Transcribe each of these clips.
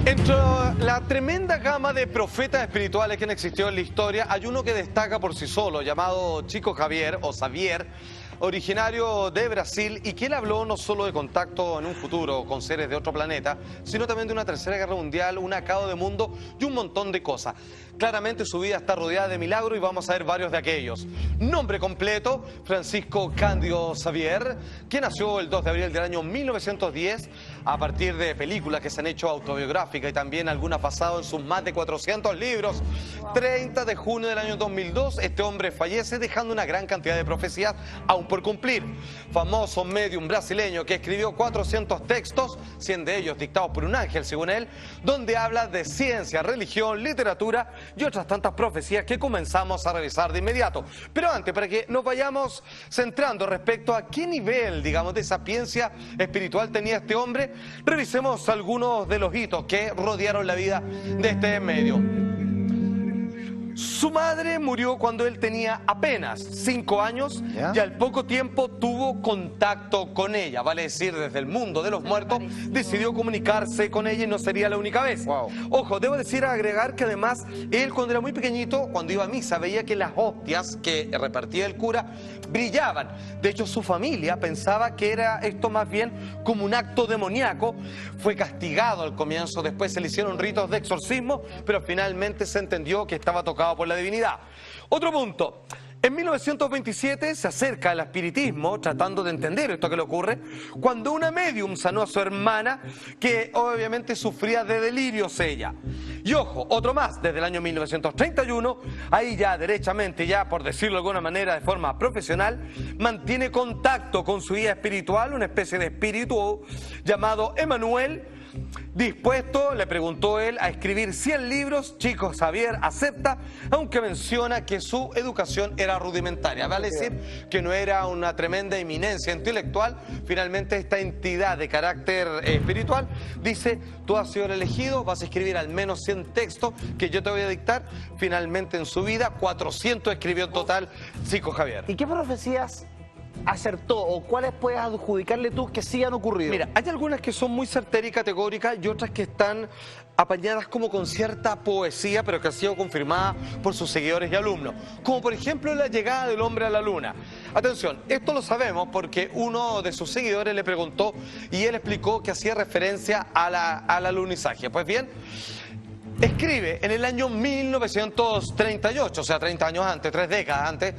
Entre la tremenda gama de profetas espirituales que han existido en la historia, hay uno que destaca por sí solo, llamado Chico Xavier o Xavier, originario de Brasil, y que él habló no solo de contacto en un futuro con seres de otro planeta, sino también de una tercera guerra mundial, un acabado de mundo y un montón de cosas. Claramente su vida está rodeada de milagros y vamos a ver varios de aquellos. Nombre completo: Francisco Cándido Xavier, que nació el 2 de abril del año 1910, a partir de películas que se han hecho autobiográficas y también algunas basadas en sus más de 400 libros. 30 de junio del año 2002, este hombre fallece dejando una gran cantidad de profecías aún por cumplir. Famoso médium brasileño que escribió 400 textos, 100 de ellos dictados por un ángel, según él, donde habla de ciencia, religión, literatura y otras tantas profecías que comenzamos a revisar de inmediato. Pero antes, para que nos vayamos centrando respecto a qué nivel, digamos, de sapiencia espiritual tenía este hombre, revisemos algunos de los hitos que rodearon la vida de este medio. Su madre murió cuando él tenía apenas 5 años y al poco tiempo tuvo contacto con ella, vale decir, desde el mundo de los muertos decidió comunicarse con ella y no sería la única vez. Ojo, debo decir, agregar que además él, cuando era muy pequeñito, cuando iba a misa, veía que las hostias que repartía el cura brillaban. De hecho, su familia pensaba que era esto más bien como un acto demoníaco. Fue castigado al comienzo, después se le hicieron ritos de exorcismo, pero finalmente se entendió que estaba tocado por la divinidad. Otro punto: en 1927 se acerca al espiritismo tratando de entender esto que le ocurre, cuando una médium sanó a su hermana, que obviamente sufría de delirios ella. Y ojo, otro más, desde el año 1931, ahí ya derechamente, ya por decirlo de alguna manera de forma profesional, mantiene contacto con su guía espiritual, una especie de espíritu llamado Emanuel. Dispuesto, le preguntó él, a escribir 100 libros, Chico Xavier acepta, aunque menciona que su educación era rudimentaria, vale decir que no era una tremenda eminencia intelectual. Finalmente esta entidad de carácter espiritual dice: tú has sido el elegido, vas a escribir al menos 100 textos que yo te voy a dictar. Finalmente en su vida 400 escribió en total Chico Xavier. ¿Y qué profecías acertó o cuáles puedes adjudicarle tú que sí han ocurrido? Mira, hay algunas que son muy certeras y categóricas y otras que están apañadas como con cierta poesía, pero que ha sido confirmada por sus seguidores y alumnos, como por ejemplo la llegada del hombre a la luna. Atención, esto lo sabemos porque uno de sus seguidores le preguntó y él explicó que hacía referencia al alunizaje. Pues bien, escribe en el año 1938, o sea 30 años antes, 3 décadas antes: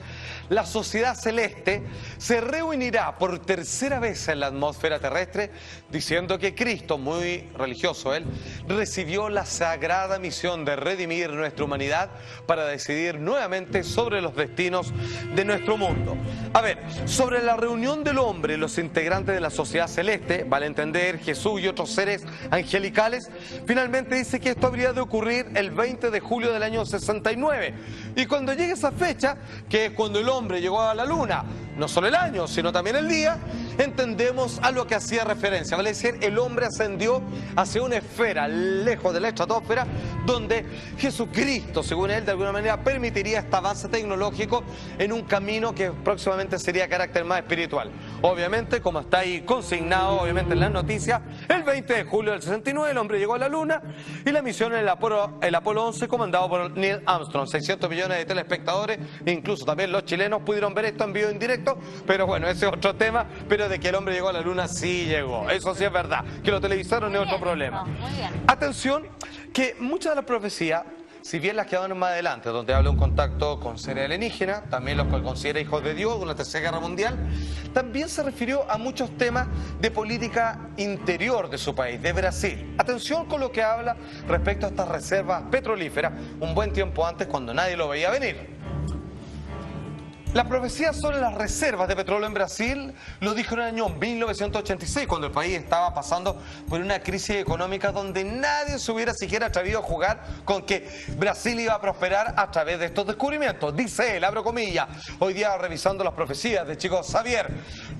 la sociedad celeste se reunirá por tercera vez en la atmósfera terrestre, diciendo que Cristo, muy religioso él, recibió la sagrada misión de redimir nuestra humanidad para decidir nuevamente sobre los destinos de nuestro mundo. A ver, sobre la reunión del hombre y los integrantes de la sociedad celeste, vale entender Jesús y otros seres angelicales, finalmente dice que esto habría de ocurrir el 20 de julio del año 69. Y cuando llegue esa fecha, que es cuando el hombre llegó a la luna, no solo el año, sino también el día, entendemos a lo que hacía referencia. Vale decir, el hombre ascendió hacia una esfera lejos de la estratosfera, donde Jesucristo, según él, de alguna manera permitiría este avance tecnológico en un camino que próximamente sería de carácter más espiritual. Obviamente, como está ahí consignado, obviamente en las noticias, el 20 de julio del 69 el hombre llegó a la luna y la misión en el Apolo 11, comandado por Neil Armstrong. 600 millones de telespectadores, incluso también los chilenos pudieron ver esto en vivo en directo, pero bueno, ese es otro tema. Pero de que el hombre llegó a la luna, sí llegó, eso sí es verdad. Que lo televisaron es otro problema. Atención, que muchas de las profecías, si bien las que van más adelante, donde habla un contacto con seres alienígenas, también los que considera hijos de Dios, de una tercera guerra mundial, también se refirió a muchos temas de política interior de su país, de Brasil. Atención con lo que habla respecto a estas reservas petrolíferas, un buen tiempo antes, cuando nadie lo veía venir. Las profecías sobre las reservas de petróleo en Brasil lo dijo en el año 1986, cuando el país estaba pasando por una crisis económica donde nadie se hubiera siquiera atrevido a jugar con que Brasil iba a prosperar a través de estos descubrimientos. Dice él, abro comillas, hoy día revisando las profecías de Chico Xavier: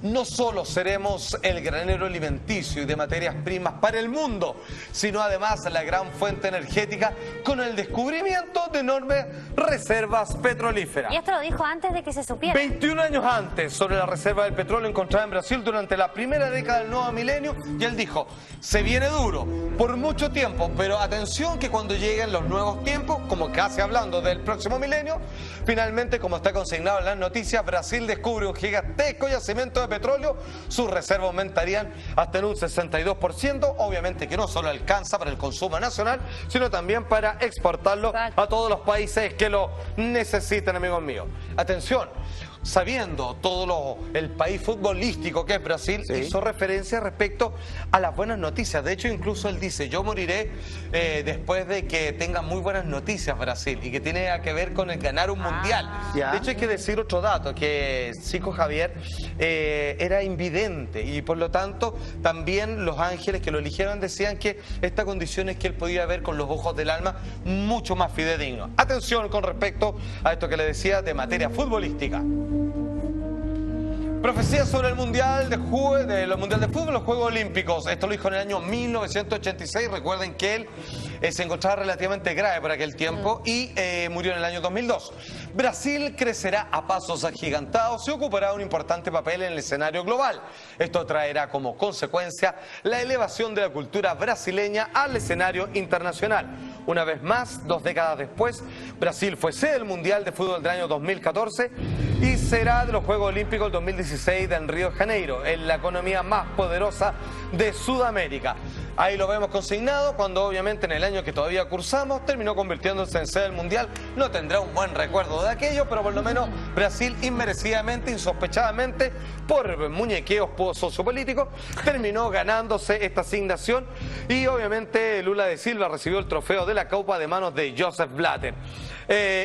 no solo seremos el granero alimenticio y de materias primas para el mundo, sino además la gran fuente energética con el descubrimiento de enormes reservas petrolíferas. Y esto lo dijo antes de que se supiera. 21 años antes, sobre la reserva del petróleo encontrada en Brasil durante la primera década del nuevo milenio, y él dijo, se viene duro por mucho tiempo, pero atención que cuando lleguen los nuevos tiempos, como casi hablando del próximo milenio, finalmente, como está consignado en las noticias, Brasil descubre un gigantesco yacimiento de petróleo, sus reservas aumentarían hasta en un 62%, obviamente que no solo alcanza para el consumo nacional, sino también para exportarlo a todos los países que lo necesitan, amigos míos. Atención, sabiendo todo el país futbolístico que es Brasil, hizo referencia respecto a las buenas noticias. De hecho, incluso él dice, yo moriré después de que tenga muy buenas noticias Brasil, y que tiene que ver con el ganar un mundial. De hecho, hay que decir otro dato, que Chico Javier era invidente, y por lo tanto también los ángeles que lo eligieron decían que esta condición es que él podía ver con los ojos del alma mucho más fidedigno. Atención con respecto a esto que le decía de materia futbolística. Profecía sobre el Mundial de Fútbol, los Juegos Olímpicos. Esto lo dijo en el año 1986. Recuerden que él se encontraba relativamente grave por aquel tiempo y murió en el año 2002. Brasil crecerá a pasos agigantados y ocupará un importante papel en el escenario global. Esto traerá como consecuencia la elevación de la cultura brasileña al escenario internacional. Una vez más, 2 décadas después, Brasil fue sede del Mundial de Fútbol del año 2014 y será de los Juegos Olímpicos del 2016 en Río de Janeiro, en la economía más poderosa de Sudamérica. Ahí lo vemos consignado, cuando obviamente en el año que todavía cursamos terminó convirtiéndose en sede del Mundial. No tendrá un buen recuerdo de aquello, pero por lo menos Brasil inmerecidamente, insospechadamente, por muñequeos sociopolíticos, terminó ganándose esta asignación, y obviamente Lula da Silva recibió el trofeo de la Copa de manos de Joseph Blatter,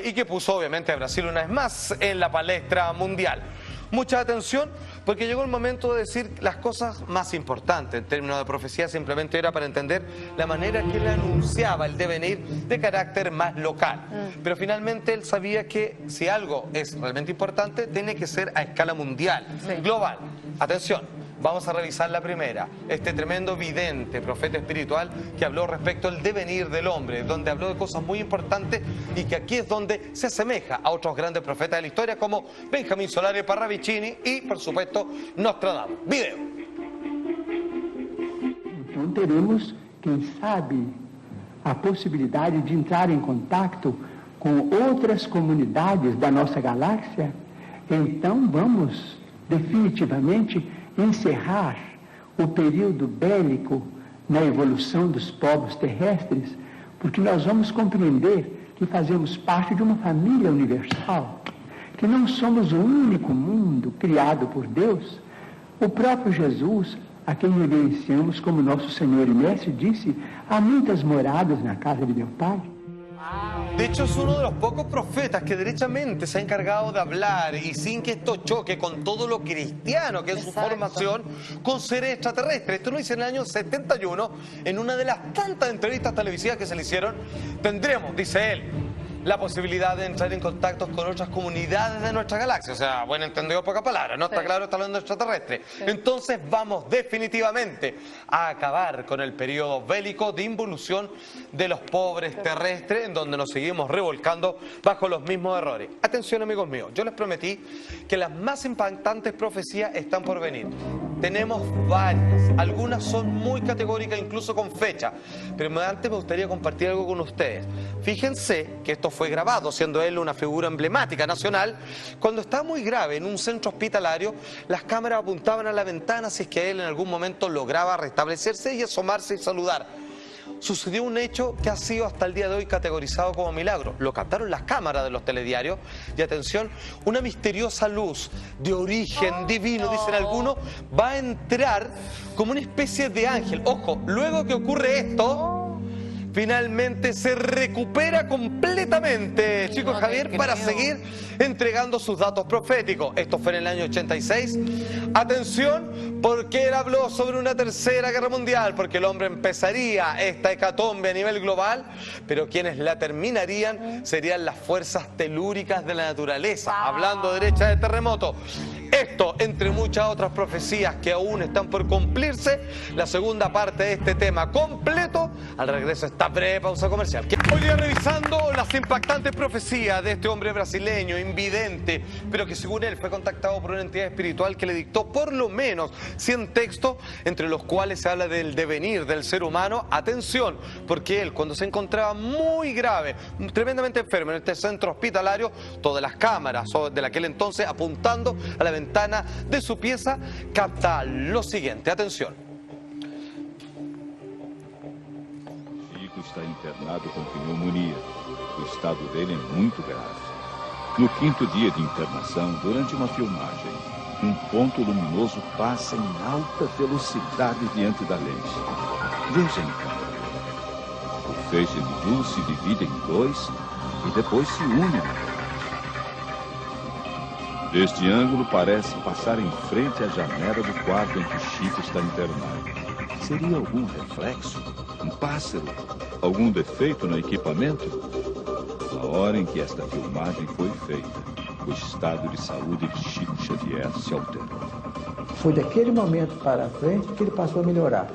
y que puso obviamente a Brasil una vez más en la palestra mundial. Mucha atención, porque llegó el momento de decir las cosas más importantes. En términos de profecía, simplemente era para entender la manera que él anunciaba el devenir de carácter más local. Pero finalmente él sabía que si algo es realmente importante, tiene que ser a escala mundial, global. Atención. Vamos a revisar la primera, este tremendo vidente, profeta espiritual, que habló respecto al devenir del hombre, donde habló de cosas muy importantes, y que aquí es donde se asemeja a otros grandes profetas de la historia como Benjamín Solari Parravicini y, por supuesto, Nostradamus. Video. Então teremos, quem sabe, a possibilidade de entrar em contato com outras comunidades da nossa galáxia. Então vamos definitivamente encerrar o período bélico na evolução dos povos terrestres, porque nós vamos compreender que fazemos parte de uma família universal, que não somos o único mundo criado por Deus. O próprio Jesus, a quem reverenciamos como nosso Senhor e Mestre, disse: há muitas moradas na casa de meu Pai. De hecho, es uno de los pocos profetas que derechamente se ha encargado de hablar, y sin que esto choque con todo lo cristiano que es su formación, con seres extraterrestres. Esto lo hizo en el año 71, en una de las tantas entrevistas televisivas que se le hicieron. Tendremos, dice él, la posibilidad de entrar en contactos con otras comunidades de nuestra galaxia. O sea, buen entendido, poca palabra, ¿no? Está claro, está hablando de extraterrestre. Entonces vamos definitivamente a acabar con el periodo bélico de involución de los pobres terrestres, en donde nos seguimos revolcando bajo los mismos errores. Atención, amigos míos, yo les prometí que las más impactantes profecías están por venir. Tenemos varias, algunas son muy categóricas, incluso con fecha, pero antes me gustaría compartir algo con ustedes. Fíjense que esto fue grabado, siendo él una figura emblemática nacional. Cuando estaba muy grave en un centro hospitalario, las cámaras apuntaban a la ventana si es que él en algún momento lograba restablecerse y asomarse y saludar. Sucedió un hecho que ha sido hasta el día de hoy categorizado como milagro. Lo captaron las cámaras de los telediarios y, atención, una misteriosa luz de origen divino, dicen algunos, va a entrar como una especie de ángel. Ojo, luego que ocurre esto, finalmente se recupera completamente, Chico Javier, para seguir entregando sus datos proféticos. Esto fue en el año 86. Atención, porque él habló sobre una tercera guerra mundial, porque el hombre empezaría esta hecatombe a nivel global, pero quienes la terminarían serían las fuerzas telúricas de la naturaleza. Hablando derecha de terremoto. Esto, entre muchas otras profecías que aún están por cumplirse, la segunda parte de este tema completo, al regreso de esta breve pausa comercial. Hoy día revisando las impactantes profecías de este hombre brasileño, invidente, pero que según él fue contactado por una entidad espiritual que le dictó por lo menos 100 textos, entre los cuales se habla del devenir del ser humano. Atención, porque él, cuando se encontraba muy grave, tremendamente enfermo en este centro hospitalario, todas las cámaras de aquel entonces apuntando a la ventana de su pieza, capta lo siguiente. Atención. Chico está internado com pneumonia. O estado dele é muito grave. No quinto dia de internação, durante uma filmagem, um ponto luminoso passa em alta velocidade diante da lente. Veja em câmera. O feixe de luz se divide em dois e depois se une. Deste ângulo parece passar em frente à janela do quarto em que Chico está internado. Seria algum reflexo? Um pássaro? Algum defeito no equipamento? Na hora em que esta filmagem foi feita, o estado de saúde de Chico Xavier se alterou. Foi daquele momento para frente que ele passou a melhorar.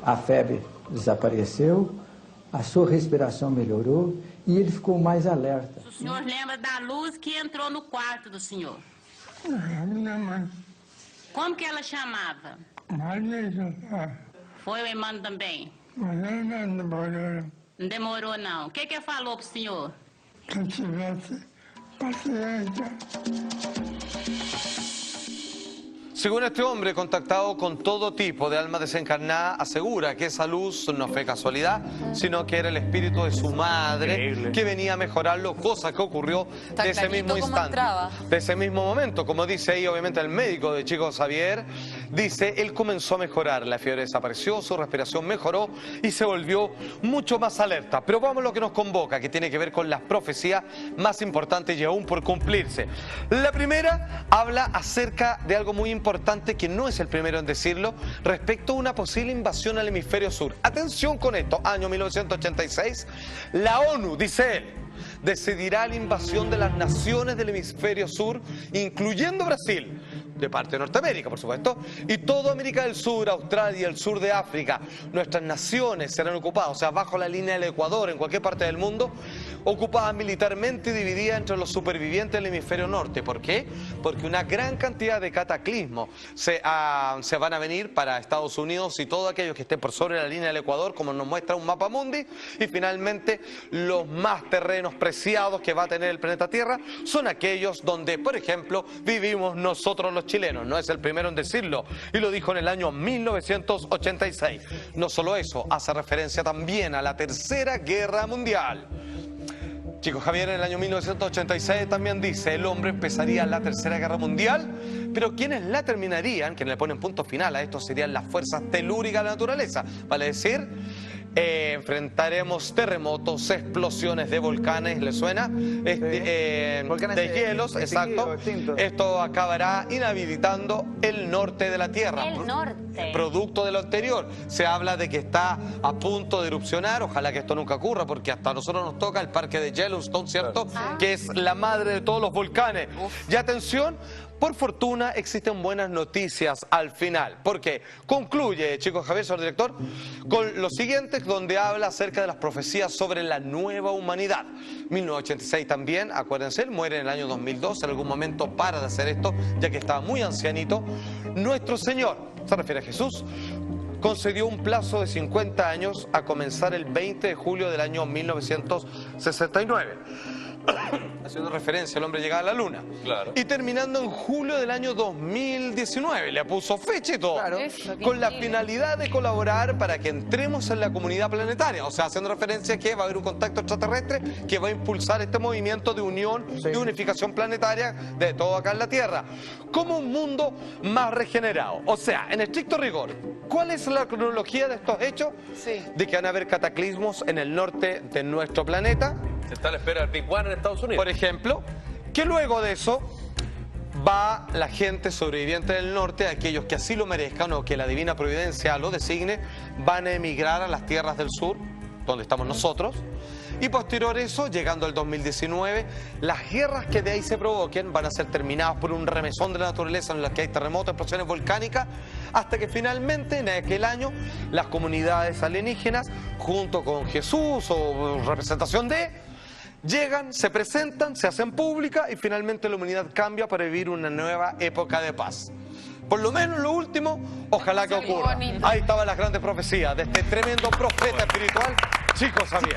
A febre desapareceu, a sua respiração melhorou e ele ficou mais alerta. O senhor lembra da luz que entrou no quarto do senhor? Como que ela chamava? Foi o Emmanuel também? Não demorou, não. O que que falou pro senhor? Que tivesse paciência. Según este hombre, contactado con todo tipo de alma desencarnada, asegura que esa luz no fue casualidad, sino que era el espíritu de su madre que venía a mejorarlo, cosa que ocurrió de ese mismo instante, de ese mismo momento. Como dice ahí, obviamente, el médico de Chico Xavier, dice, él comenzó a mejorar, la fiebre desapareció, su respiración mejoró y se volvió mucho más alerta. Pero vamos a lo que nos convoca, que tiene que ver con las profecías más importantes y aún por cumplirse. La primera habla acerca de algo muy importante, que no es el primero en decirlo, respecto a una posible invasión al hemisferio sur. Atención con esto, año 1986, la ONU, dice él, decidirá la invasión de las naciones del hemisferio sur, incluyendo Brasil, de parte de Norteamérica, por supuesto, y toda América del Sur, Australia, el sur de África. Nuestras naciones serán ocupadas, o sea, bajo la línea del Ecuador, en cualquier parte del mundo, ocupadas militarmente y divididas entre los supervivientes del hemisferio norte. ¿Por qué? Porque una gran cantidad de cataclismos se van a venir para Estados Unidos y todos aquellos que estén por sobre la línea del Ecuador, como nos muestra un mapa mundi, y finalmente los más terrenos preciados que va a tener el planeta Tierra son aquellos donde, por ejemplo, vivimos nosotros los chilenos. No es el primero en decirlo, y lo dijo en el año 1986. No solo eso, hace referencia también a la Tercera Guerra Mundial. Chico Xavier en el año 1986 también dice, el hombre empezaría la Tercera Guerra Mundial, pero quienes la terminarían, quienes le ponen punto final a esto, serían las fuerzas telúricas de la naturaleza. Vale decir, enfrentaremos terremotos, explosiones de volcanes, ¿le suena? Volcanes de hielos, exacto. Esto acabará inhabilitando el norte de la Tierra. El norte. Producto de lo anterior. Se habla de que está a punto de erupcionar, ojalá que esto nunca ocurra, porque hasta a nosotros nos toca el parque de Yellowstone, ¿cierto? Que es la madre de todos los volcanes. Y atención, por fortuna existen buenas noticias al final, porque concluye Chico Xavier, señor director, con lo siguiente, donde habla acerca de las profecías sobre la nueva humanidad. 1986 también, acuérdense, él muere en el año 2002, en algún momento para de hacer esto, ya que estaba muy ancianito. Nuestro Señor, se refiere a Jesús, concedió un plazo de 50 años a comenzar el 20 de julio del año 1969. Haciendo referencia, el hombre llegaba a la luna. Claro. Y terminando en julio del año 2019. Le puso fecha y todo. Claro. Con la finalidad de colaborar para que entremos en la comunidad planetaria. O sea, haciendo referencia a que va a haber un contacto extraterrestre que va a impulsar este movimiento de unión, de unificación planetaria de todo acá en la Tierra. Como un mundo más regenerado. O sea, en estricto rigor, ¿cuál es la cronología de estos hechos? Sí. De que van a haber cataclismos en el norte de nuestro planeta. Se está a la espera del Big One en Estados Unidos. Por ejemplo, que luego de eso va la gente sobreviviente del norte, aquellos que así lo merezcan o que la divina providencia lo designe, van a emigrar a las tierras del sur, donde estamos nosotros. Y posterior a eso, llegando al 2019, las guerras que de ahí se provoquen van a ser terminadas por un remesón de la naturaleza en las que hay terremotos, explosiones volcánicas, hasta que finalmente en aquel año las comunidades alienígenas, junto con Jesús o representación de, llegan, se presentan, se hacen públicas y finalmente la humanidad cambia para vivir una nueva época de paz. Por lo menos lo último, ojalá que ocurra. Ahí estaban las grandes profecías de este tremendo profeta espiritual, Chico Xavier.